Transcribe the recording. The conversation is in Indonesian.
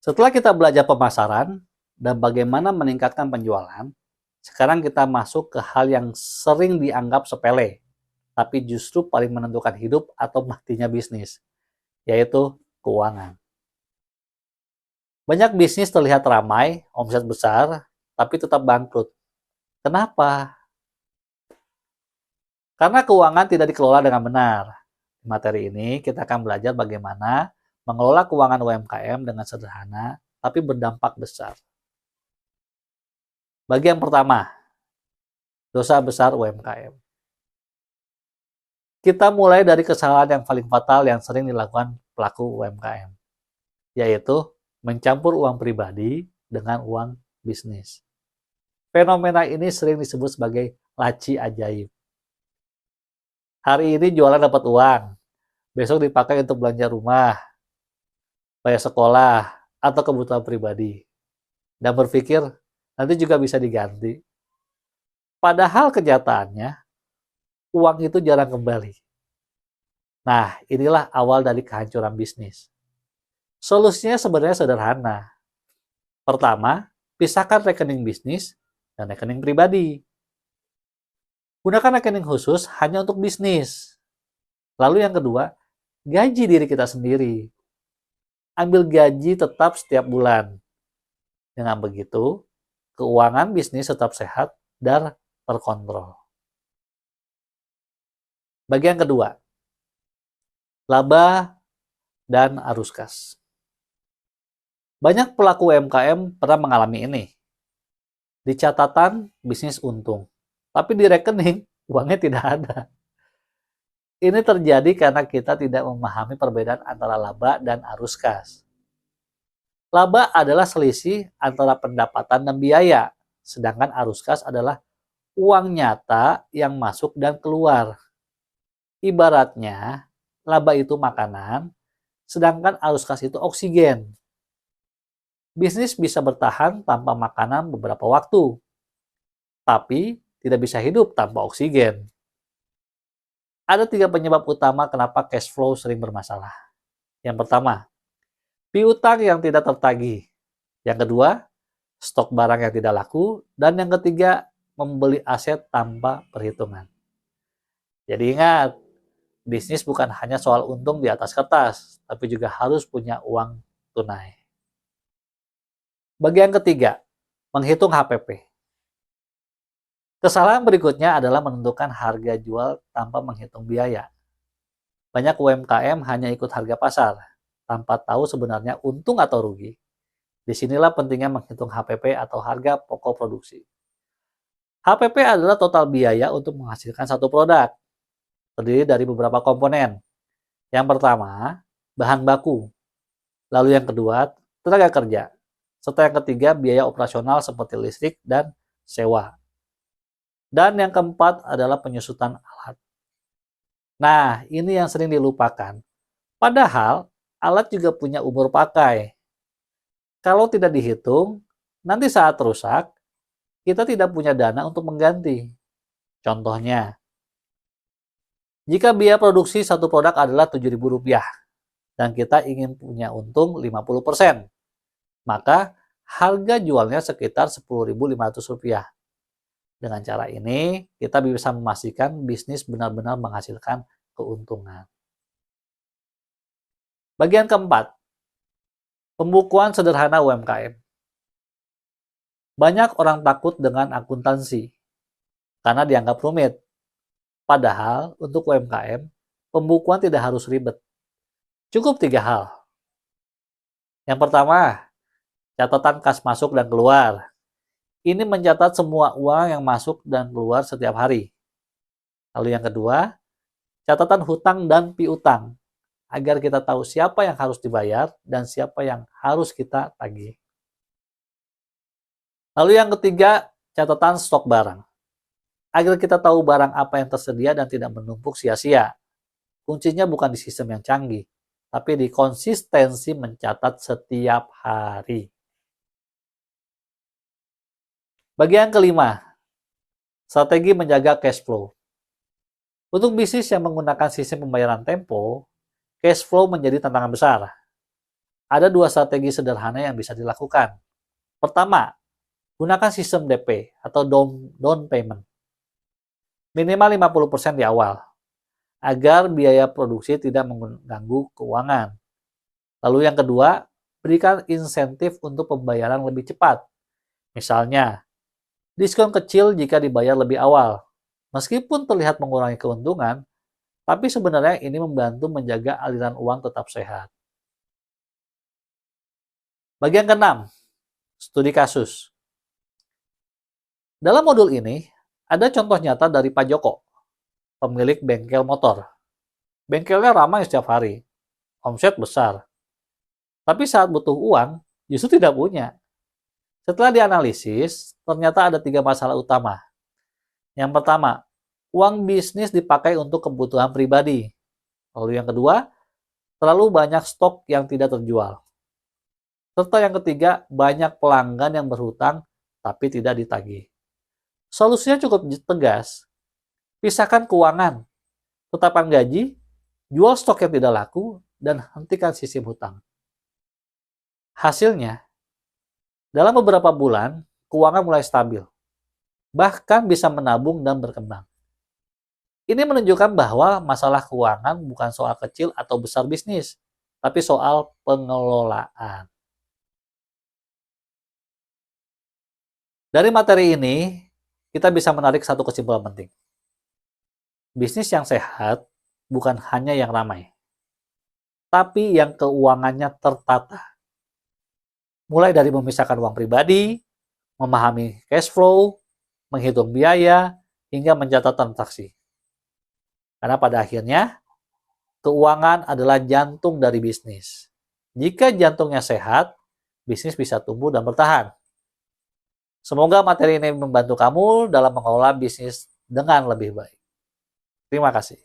Setelah kita belajar pemasaran dan bagaimana meningkatkan penjualan, sekarang kita masuk ke hal yang sering dianggap sepele, tapi justru paling menentukan hidup atau matinya bisnis, yaitu keuangan. Banyak bisnis terlihat ramai, omset besar, tapi tetap bangkrut. Kenapa? Karena keuangan tidak dikelola dengan benar. Di materi ini kita akan belajar bagaimana mengelola keuangan UMKM dengan sederhana, tapi berdampak besar. Bagian pertama, dosa besar UMKM. Kita mulai dari kesalahan yang paling fatal yang sering dilakukan pelaku UMKM, yaitu mencampur uang pribadi dengan uang bisnis. Fenomena ini sering disebut sebagai laci ajaib. Hari ini jualan dapat uang, besok dipakai untuk belanja rumah, bayar sekolah, atau kebutuhan pribadi. Dan berpikir, nanti juga bisa diganti. Padahal kenyataannya, uang itu jarang kembali. Nah, inilah awal dari kehancuran bisnis. Solusinya sebenarnya sederhana. Pertama, pisahkan rekening bisnis dan rekening pribadi. Gunakan rekening khusus hanya untuk bisnis. Lalu yang kedua, gaji diri kita sendiri. Ambil gaji tetap setiap bulan. Dengan begitu, keuangan bisnis tetap sehat dan terkontrol. Bagian kedua, laba dan arus kas. Banyak pelaku UMKM pernah mengalami ini. Di catatan, bisnis untung. Tapi di rekening, uangnya tidak ada. Ini terjadi karena kita tidak memahami perbedaan antara laba dan arus kas. Laba adalah selisih antara pendapatan dan biaya, sedangkan arus kas adalah uang nyata yang masuk dan keluar. Ibaratnya, laba itu makanan, sedangkan arus kas itu oksigen. Bisnis bisa bertahan tanpa makanan beberapa waktu, tapi tidak bisa hidup tanpa oksigen. Ada 3 penyebab utama kenapa cash flow sering bermasalah. Yang pertama, piutang yang tidak tertagih. Yang kedua, stok barang yang tidak laku. Dan yang ketiga, membeli aset tanpa perhitungan. Jadi ingat, bisnis bukan hanya soal untung di atas kertas, tapi juga harus punya uang tunai. Bagian ketiga, menghitung HPP. Kesalahan berikutnya adalah menentukan harga jual tanpa menghitung biaya. Banyak UMKM hanya ikut harga pasar, tanpa tahu sebenarnya untung atau rugi. Disinilah pentingnya menghitung HPP atau harga pokok produksi. HPP adalah total biaya untuk menghasilkan satu produk, terdiri dari beberapa komponen. Yang pertama, bahan baku. Lalu yang kedua, tenaga kerja. Serta yang ketiga, biaya operasional seperti listrik dan sewa. Dan yang keempat adalah penyusutan alat. Nah, ini yang sering dilupakan. Padahal, alat juga punya umur pakai. Kalau tidak dihitung, nanti saat rusak, kita tidak punya dana untuk mengganti. Contohnya, jika biaya produksi satu produk adalah Rp7.000 dan kita ingin punya untung 50%, maka harga jualnya sekitar Rp10.500. Dengan cara ini, kita bisa memastikan bisnis benar-benar menghasilkan keuntungan. Bagian keempat, pembukuan sederhana UMKM. Banyak orang takut dengan akuntansi karena dianggap rumit. Padahal untuk UMKM, pembukuan tidak harus ribet. Cukup 3 hal. Yang pertama, catatan kas masuk dan keluar. Ini mencatat semua uang yang masuk dan keluar setiap hari. Lalu yang kedua, catatan hutang dan piutang, agar kita tahu siapa yang harus dibayar dan siapa yang harus kita tagih. Lalu yang ketiga, catatan stok barang, agar kita tahu barang apa yang tersedia dan tidak menumpuk sia-sia. Kuncinya bukan di sistem yang canggih, tapi di konsistensi mencatat setiap hari. Bagian kelima, strategi menjaga cash flow. Untuk bisnis yang menggunakan sistem pembayaran tempo, cash flow menjadi tantangan besar. Ada dua strategi sederhana yang bisa dilakukan. Pertama, gunakan sistem DP atau down payment. Minimal 50% di awal, agar biaya produksi tidak mengganggu keuangan. Lalu yang kedua, berikan insentif untuk pembayaran lebih cepat. Misalnya, diskon kecil jika dibayar lebih awal. Meskipun terlihat mengurangi keuntungan, tapi sebenarnya ini membantu menjaga aliran uang tetap sehat. Bagian ke-6, studi kasus. Dalam modul ini, ada contoh nyata dari Pak Joko, pemilik bengkel motor. Bengkelnya ramai setiap hari, omset besar. Tapi saat butuh uang, justru tidak punya. Setelah dianalisis, ternyata ada 3 masalah utama. Yang pertama, uang bisnis dipakai untuk kebutuhan pribadi. Lalu yang kedua, terlalu banyak stok yang tidak terjual. Serta yang ketiga, banyak pelanggan yang berhutang tapi tidak ditagih. Solusinya cukup tegas. Pisahkan keuangan, tetapkan gaji, jual stok yang tidak laku, dan hentikan sistem hutang. Hasilnya, dalam beberapa bulan, keuangan mulai stabil. Bahkan bisa menabung dan berkembang. Ini menunjukkan bahwa masalah keuangan bukan soal kecil atau besar bisnis, tapi soal pengelolaan. Dari materi ini, kita bisa menarik satu kesimpulan penting. Bisnis yang sehat bukan hanya yang ramai, tapi yang keuangannya tertata. Mulai dari memisahkan uang pribadi, memahami cash flow, menghitung biaya, hingga mencatat transaksi. Karena pada akhirnya, keuangan adalah jantung dari bisnis. Jika jantungnya sehat, bisnis bisa tumbuh dan bertahan. Semoga materi ini membantu kamu dalam mengelola bisnis dengan lebih baik. Terima kasih.